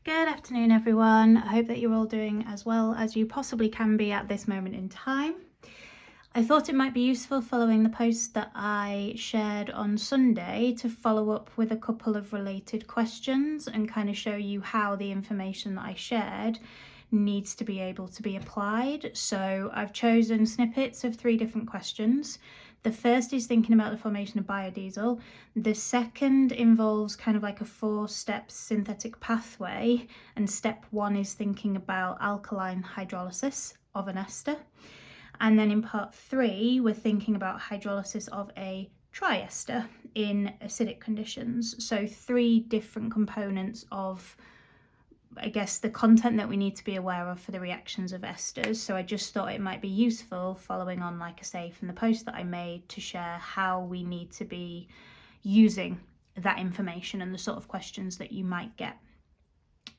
Good afternoon, everyone. I hope that you're all doing as well as you possibly can be at this moment in time. I thought it might be useful following the post that I shared on Sunday to follow up with a couple of related questions and kind of show you how the information that I shared needs to be able to be applied. So I've chosen snippets of 3 different questions. The first is thinking about the formation of biodiesel. The second involves kind of like a 4-step synthetic pathway, and step 1 is thinking about alkaline hydrolysis of an ester. And then in part 3, we're thinking about hydrolysis of a triester in acidic conditions. So 3 different components of, I guess, the content that we need to be aware of for the reactions of esters. So I just thought it might be useful, following on, like I say, from the post that I made, to share how we need to be using that information and the sort of questions that you might get.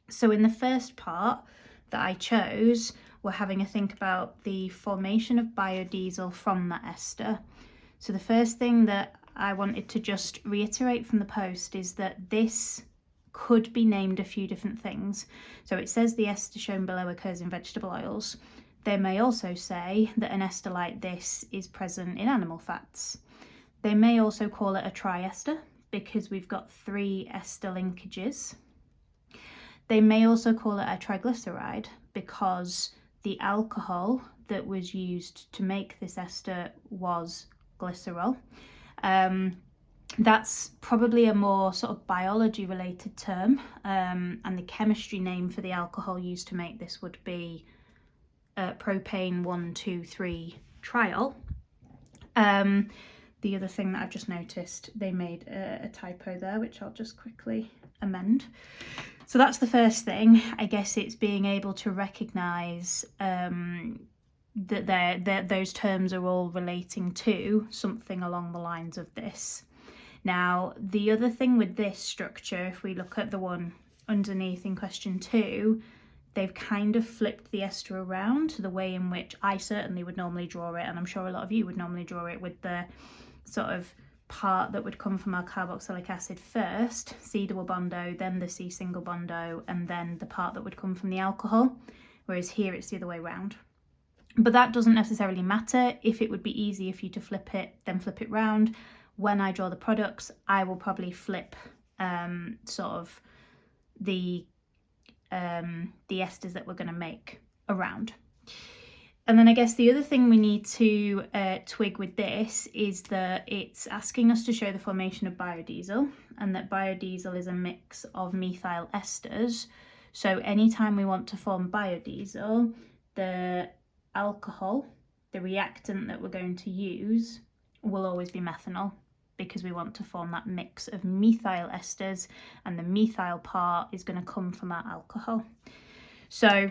So in the first part that I chose, we're having a think about the formation of biodiesel from that ester. So the first thing that I wanted to just reiterate from the post is that this could be named a few different things. So it says the ester shown below occurs in vegetable oils. They may also say that an ester like this is present in animal fats. They may also call it a triester because we've got 3 ester linkages. They may also call it a triglyceride because the alcohol that was used to make this ester was glycerol. That's probably a more sort of biology related term, and the chemistry name for the alcohol used to make this would be propane 1,2,3 triol. The other thing that I've just noticed, they made a typo there, which I'll just quickly amend. So that's the first thing. I guess it's being able to recognise that those terms are all relating to something along the lines of this. Now, the other thing with this structure, if we look at the one underneath in question 2, they've kind of flipped the ester around to the way in which I certainly would normally draw it, and I'm sure a lot of you would normally draw it, with the sort of part that would come from our carboxylic acid first, C double bond O, then the C single bond O, and then the part that would come from the alcohol, whereas here it's the other way around. But that doesn't necessarily matter. If it would be easier for you to flip it, then flip it round. When I draw the products, I will probably flip sort of the esters that we're going to make around. And then I guess the other thing we need to twig with this is that it's asking us to show the formation of biodiesel, and that biodiesel is a mix of methyl esters. So anytime we want to form biodiesel, the alcohol, the reactant that we're going to use, will always be methanol, because we want to form that mix of methyl esters, and the methyl part is going to come from our alcohol. So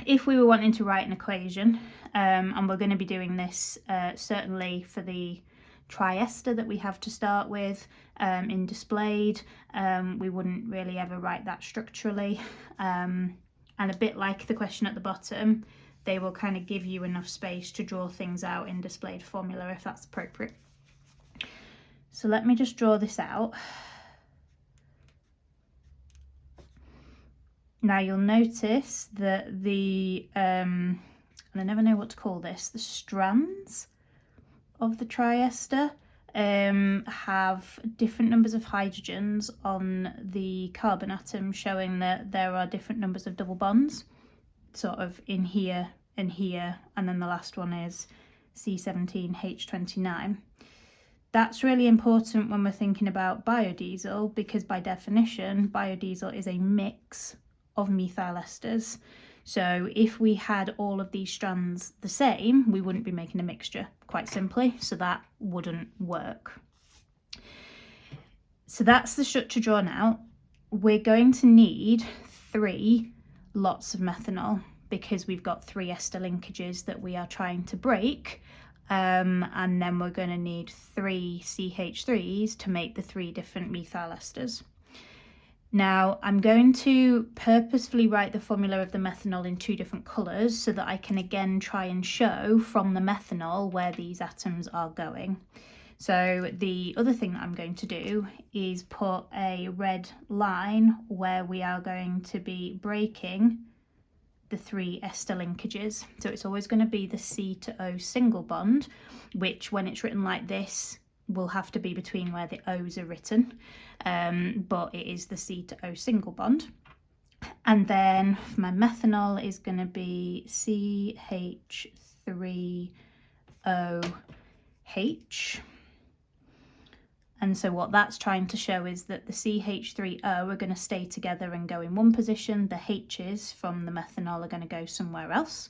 if we were wanting to write an equation, and we're going to be doing this certainly for the triester that we have to start with in displayed, we wouldn't really ever write that structurally, and a bit like the question at the bottom, they will kind of give you enough space to draw things out in displayed formula if that's appropriate. So let me just draw this out. Now you'll notice that the, and I never know what to call this, the strands of the triester have different numbers of hydrogens on the carbon atom, showing that there are different numbers of double bonds, sort of in here and here, and then the last one is C17H29. That's really important when we're thinking about biodiesel, because by definition, biodiesel is a mix of methyl esters. So if we had all of these strands the same, we wouldn't be making a mixture, quite simply, so that wouldn't work. So that's the structure drawn out. We're going to need 3 lots of methanol, because we've got 3 ester linkages that we are trying to break, and then we're going to need 3 CH3s to make the 3 different methyl esters. Now I'm going to purposefully write the formula of the methanol in 2 different colours so that I can again try and show from the methanol where these atoms are going. So the other thing that I'm going to do is put a red line where we are going to be breaking the 3 ester linkages. So it's always going to be the C to O single bond, which when it's written like this will have to be between where the O's are written, but it is the C to O single bond. And then for my methanol is going to be CH3OH. And so what that's trying to show is that the CH3O are going to stay together and go in one position. The H's from the methanol are going to go somewhere else.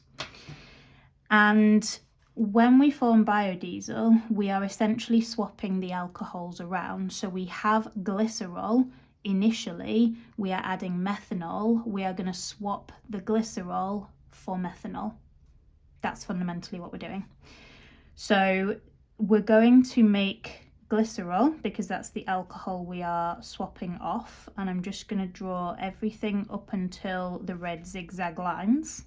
And when we form biodiesel, we are essentially swapping the alcohols around. So we have glycerol. Initially, we are adding methanol. We are going to swap the glycerol for methanol. That's fundamentally what we're doing. So we're going to make glycerol because that's the alcohol we are swapping off, and I'm just going to draw everything up until the red zigzag lines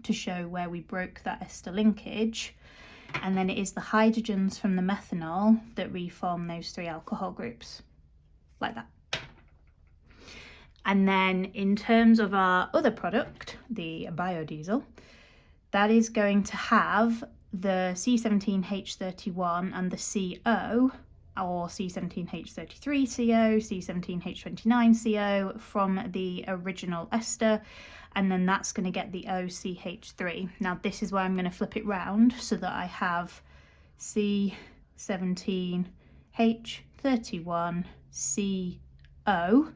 to show where we broke that ester linkage, and then it is the hydrogens from the methanol that reform those 3 alcohol groups like that. And then in terms of our other product, the biodiesel, that is going to have the C17H31 and the CO, or C17H33CO, C17H29CO from the original ester, and then that's going to get the OCH3. Now this is where I'm going to flip it round so that I have C17H31CO,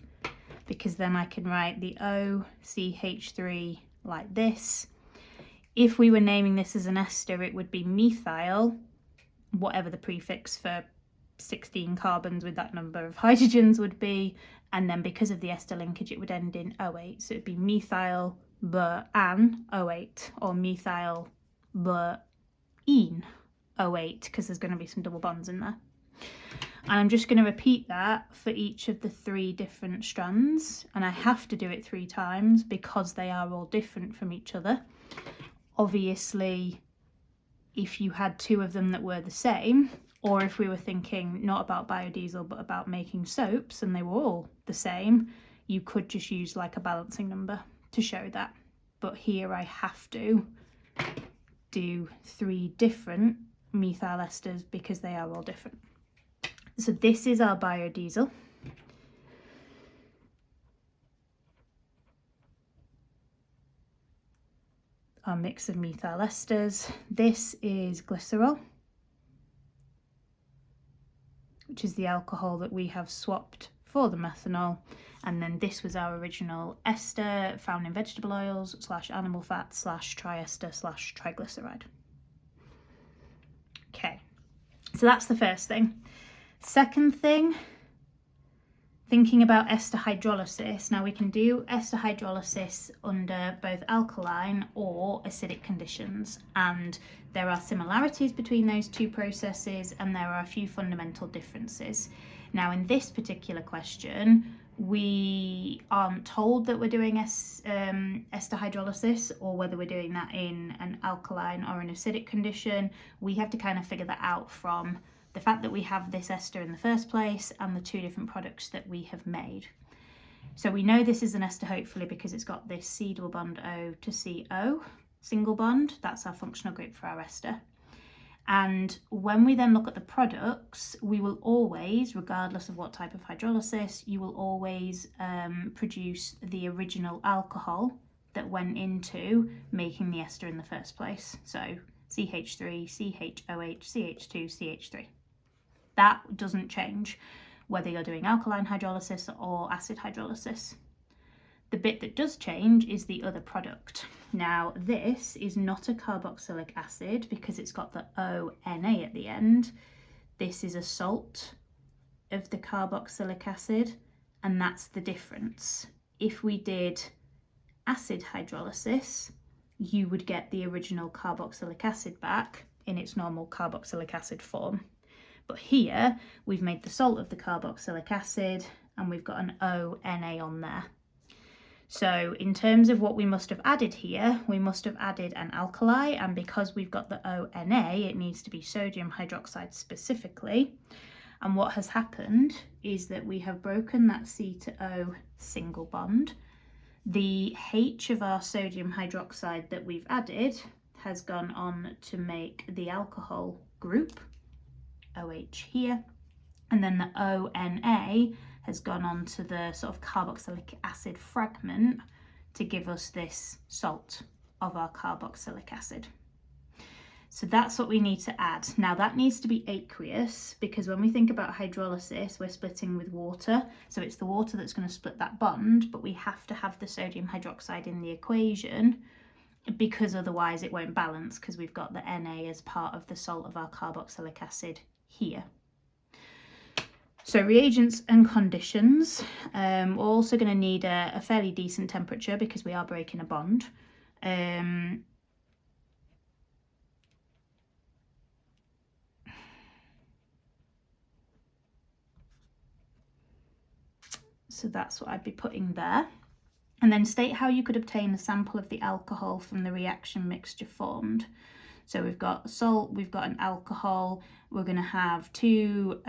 because then I can write the OCH3 like this. If we were naming this as an ester, it would be methyl, whatever the prefix for 16 carbons with that number of hydrogens would be, and then because of the ester linkage, it would end in O8. So it'd be methyl an O8, or methyl ene O8, because there's going to be some double bonds in there. And I'm just going to repeat that for each of the 3 different strands, and I have to do it 3 times because they are all different from each other. Obviously, if you had 2 of them that were the same, or if we were thinking not about biodiesel but about making soaps and they were all the same, you could just use like a balancing number to show that. But here I have to do 3 different methyl esters because they are all different. So this is our biodiesel. Our mix of methyl esters. This is glycerol, which is the alcohol that we have swapped for the methanol, and then this was our original ester found in vegetable oils / animal fat / triester / triglyceride. Okay, so that's the first thing. Second thing, thinking about ester hydrolysis. Now we can do ester hydrolysis under both alkaline or acidic conditions, and there are similarities between those 2 processes and there are a few fundamental differences. Now in this particular question, we aren't told that we're doing ester hydrolysis or whether we're doing that in an alkaline or an acidic condition. We have to kind of figure that out from the fact that we have this ester in the first place and the 2 different products that we have made. So we know this is an ester hopefully because it's got this C double bond O to CO single bond. That's our functional group for our ester. And when we then look at the products, we will always, regardless of what type of hydrolysis, you will always produce the original alcohol that went into making the ester in the first place. So CH3, CHOH, CH2, CH3. That doesn't change whether you're doing alkaline hydrolysis or acid hydrolysis. The bit that does change is the other product. Now this is not a carboxylic acid because it's got the ONA at the end. This is a salt of the carboxylic acid, and that's the difference. If we did acid hydrolysis, you would get the original carboxylic acid back in its normal carboxylic acid form. But here we've made the salt of the carboxylic acid and we've got an ONA on there. So in terms of what we must have added here, we must have added an alkali, and because we've got the ONA, it needs to be sodium hydroxide specifically. And what has happened is that we have broken that C to O single bond. The H of our sodium hydroxide that we've added has gone on to make the alcohol group, OH here, and then the ONA has gone on to the sort of carboxylic acid fragment to give us this salt of our carboxylic acid. So that's what we need to add. Now that needs to be aqueous, because when we think about hydrolysis, we're splitting with water. So it's the water that's going to split that bond, but we have to have the sodium hydroxide in the equation, because otherwise it won't balance, because we've got the Na as part of the salt of our carboxylic acid here. So reagents and conditions, we're also going to need a fairly decent temperature because we are breaking a bond. So that's what I'd be putting there. And then state how you could obtain a sample of the alcohol from the reaction mixture formed. So we've got salt, we've got an alcohol, we're going to have two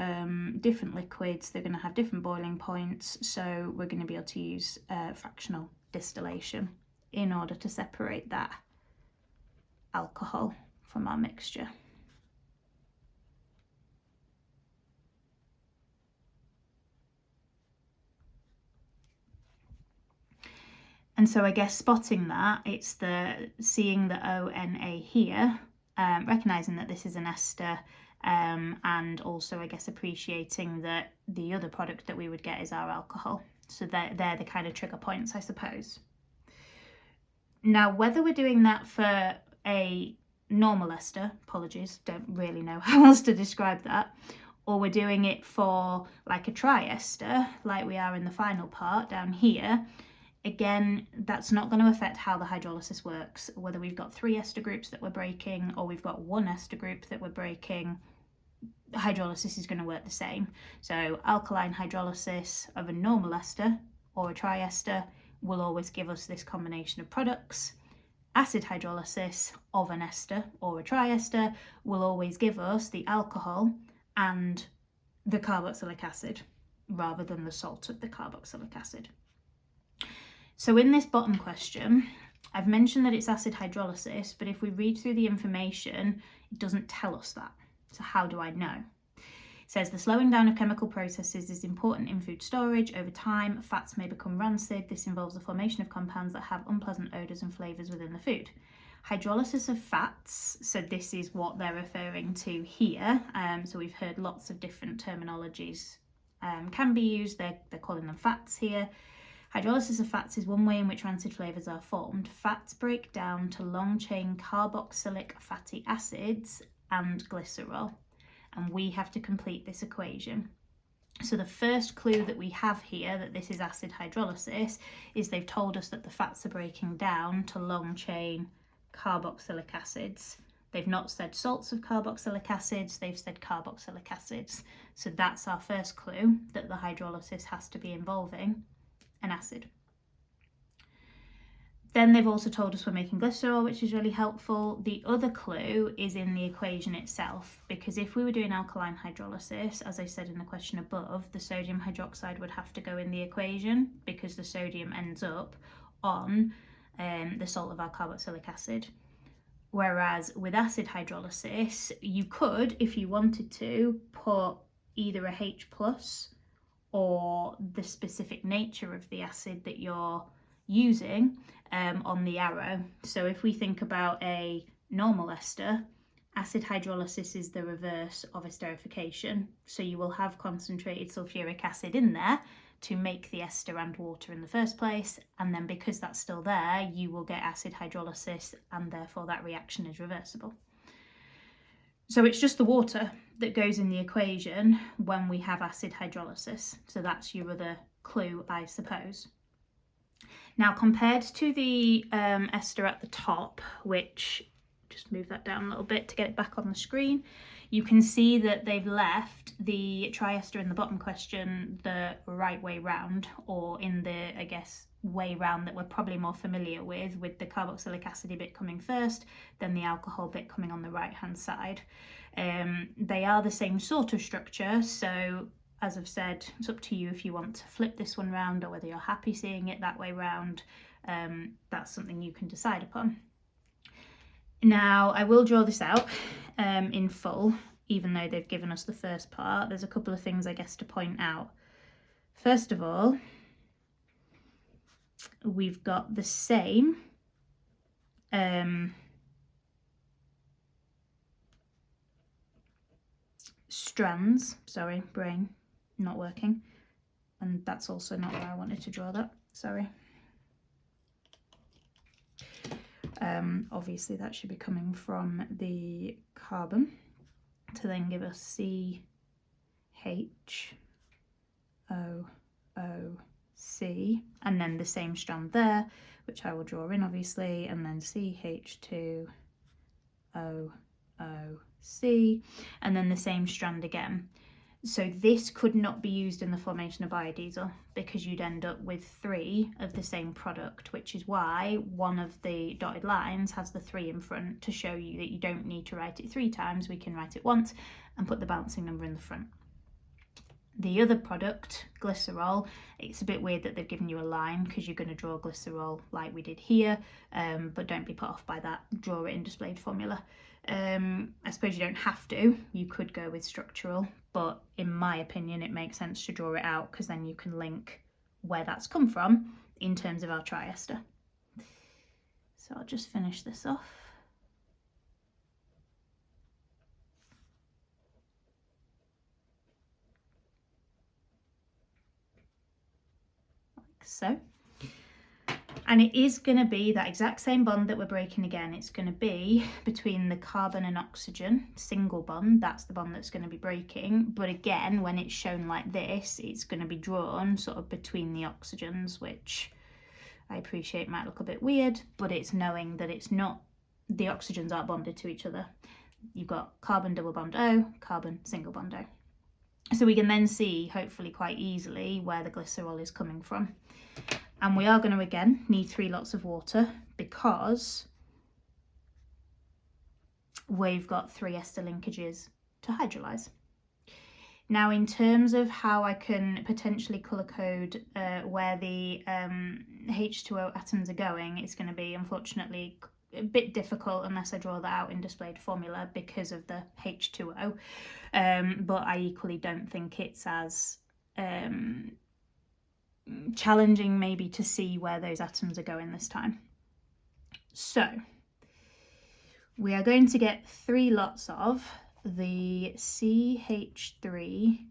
different liquids, they're going to have different boiling points, so we're going to be able to use fractional distillation in order to separate that alcohol from our mixture. And so I guess spotting that, it's seeing the ONA here, recognising that this is an ester, and also I guess appreciating that the other product that we would get is our alcohol. So they're the kind of trigger points, I suppose. Now, whether we're doing that for a normal ester, apologies, don't really know how else to describe that, or we're doing it for like a triester, like we are in the final part down here, again, that's not going to affect how the hydrolysis works. Whether we've got 3 ester groups that we're breaking or we've got 1 ester group that we're breaking, hydrolysis is going to work the same. So alkaline hydrolysis of a normal ester or a triester will always give us this combination of products. Acid hydrolysis of an ester or a triester will always give us the alcohol and the carboxylic acid rather than the salt of the carboxylic acid. So in this bottom question, I've mentioned that it's acid hydrolysis, but if we read through the information, it doesn't tell us that. So how do I know? It says the slowing down of chemical processes is important in food storage. Over time, fats may become rancid. This involves the formation of compounds that have unpleasant odours and flavours within the food. Hydrolysis of fats, so this is what they're referring to here. So we've heard lots of different terminologies can be used. They're calling them fats here. Hydrolysis of fats is one way in which rancid flavours are formed. Fats break down to long-chain carboxylic fatty acids and glycerol, and we have to complete this equation. So the first clue that we have here that this is acid hydrolysis is they've told us that the fats are breaking down to long-chain carboxylic acids. They've not said salts of carboxylic acids, they've said carboxylic acids. So that's our first clue, that the hydrolysis has to be involving an acid. Then they've also told us we're making glycerol, which is really helpful. The other clue is in the equation itself, because if we were doing alkaline hydrolysis, as I said in the question above, the sodium hydroxide would have to go in the equation because the sodium ends up on the salt of our carboxylic acid. Whereas with acid hydrolysis, you could, if you wanted to, put either a H plus or the specific nature of the acid that you're using on the arrow. So if we think about a normal ester, acid hydrolysis is the reverse of esterification. So you will have concentrated sulfuric acid in there to make the ester and water in the first place, and then because that's still there, you will get acid hydrolysis, and therefore that reaction is reversible. So it's just the water that goes in the equation when we have acid hydrolysis. So that's your other clue, I suppose. Now, compared to the ester at the top, which, just move that down a little bit to get it back on the screen, You can see that they've left the triester in the bottom question the right way round, or in the, I guess, way round that we're probably more familiar with the carboxylic acid bit coming first, then the alcohol bit coming on the right hand side. They are the same sort of structure, so as I've said, it's up to you if you want to flip this one round or whether you're happy seeing it that way round. That's something you can decide upon. Now, I will draw this out in full, even though they've given us the first part. There's a couple of things, I guess, to point out. First of all, we've got the same strands, sorry, brain not working, and that's also not where I wanted to draw that, sorry. Obviously that should be coming from the carbon to then give us C, H, O, O, C, and then the same strand there, which I will draw in obviously, and then CH2, O, O, C, and then the same strand again. So this could not be used in the formation of biodiesel because you'd end up with 3 of the same product, which is why one of the dotted lines has the 3 in front to show you that you don't need to write it 3 times, we can write it once and put the balancing number in the front. The other product, glycerol, it's a bit weird that they've given you a line because you're going to draw glycerol like we did here, but don't be put off by that, draw it in displayed formula. I suppose you don't have to, you could go with structural, but in my opinion it makes sense to draw it out because then you can link where that's come from in terms of our triester. So I'll just finish this off. Like so. And it is going to be that exact same bond that we're breaking again. It's going to be between the carbon and oxygen, single bond, that's the bond that's going to be breaking. But again, when it's shown like this, it's going to be drawn sort of between the oxygens, which I appreciate might look a bit weird, but it's knowing that it's not, the oxygens aren't bonded to each other. You've got carbon double bond O, carbon single bond O. So we can then see, hopefully quite easily, where the glycerol is coming from. And we are going to again need 3 lots of water because we've got 3 ester linkages to hydrolyse. Now, in terms of how I can potentially colour code where the H2O atoms are going, it's going to be unfortunately a bit difficult unless I draw that out in displayed formula because of the H2O, but I equally don't think it's as challenging maybe to see where those atoms are going this time. So we are going to get 3 lots of the CH3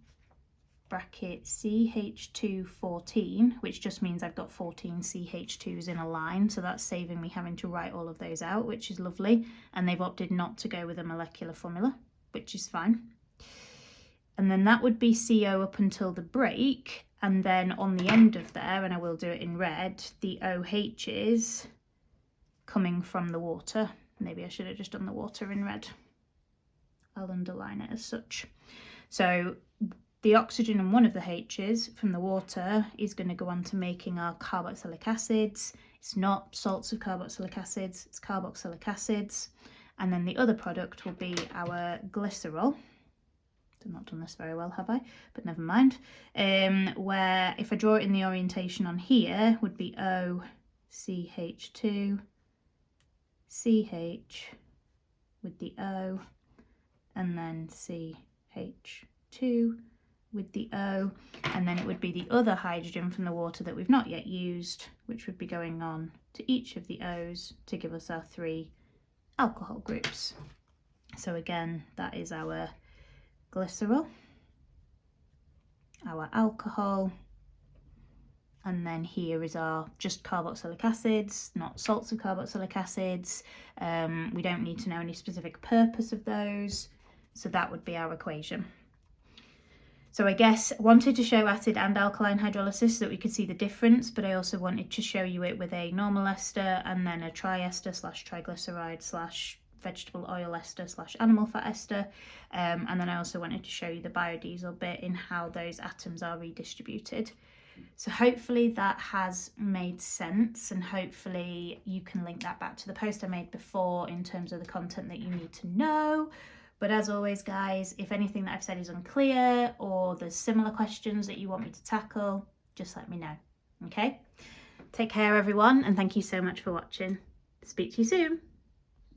bracket CH214, which just means I've got 14 CH2s in a line, so that's saving me having to write all of those out, which is lovely, and they've opted not to go with a molecular formula, which is fine. And then that would be CO up until the break, and then on the end of there, and I will do it in red, the OHs coming from the water. Maybe I should have just done the water in red. I'll underline it as such. So the oxygen and one of the H's from the water is going to go on to making our carboxylic acids. It's not salts of carboxylic acids, it's carboxylic acids. And then the other product will be our glycerol. I've not done this very well, have I? But never mind. Where if I draw it in the orientation on here, would be OCH2, CH with the O, and then CH2 with the O, and then it would be the other hydrogen from the water that we've not yet used, which would be going on to each of the O's to give us our 3 alcohol groups. So again, that is our glycerol, our alcohol, and then here is our just carboxylic acids, not salts of carboxylic acids. We don't need to know any specific purpose of those, so that would be our equation. So I guess I wanted to show acid and alkaline hydrolysis so that we could see the difference, but I also wanted to show you it with a normal ester and then a triester / triglyceride / vegetable oil ester / animal fat ester, and then I also wanted to show you the biodiesel bit in how those atoms are redistributed. So hopefully that has made sense, and hopefully you can link that back to the post I made before in terms of the content that you need to know. But as always, guys, if anything that I've said is unclear or there's similar questions that you want me to tackle, just let me know. Okay? Take care, everyone, and thank you so much for watching. Speak to you soon.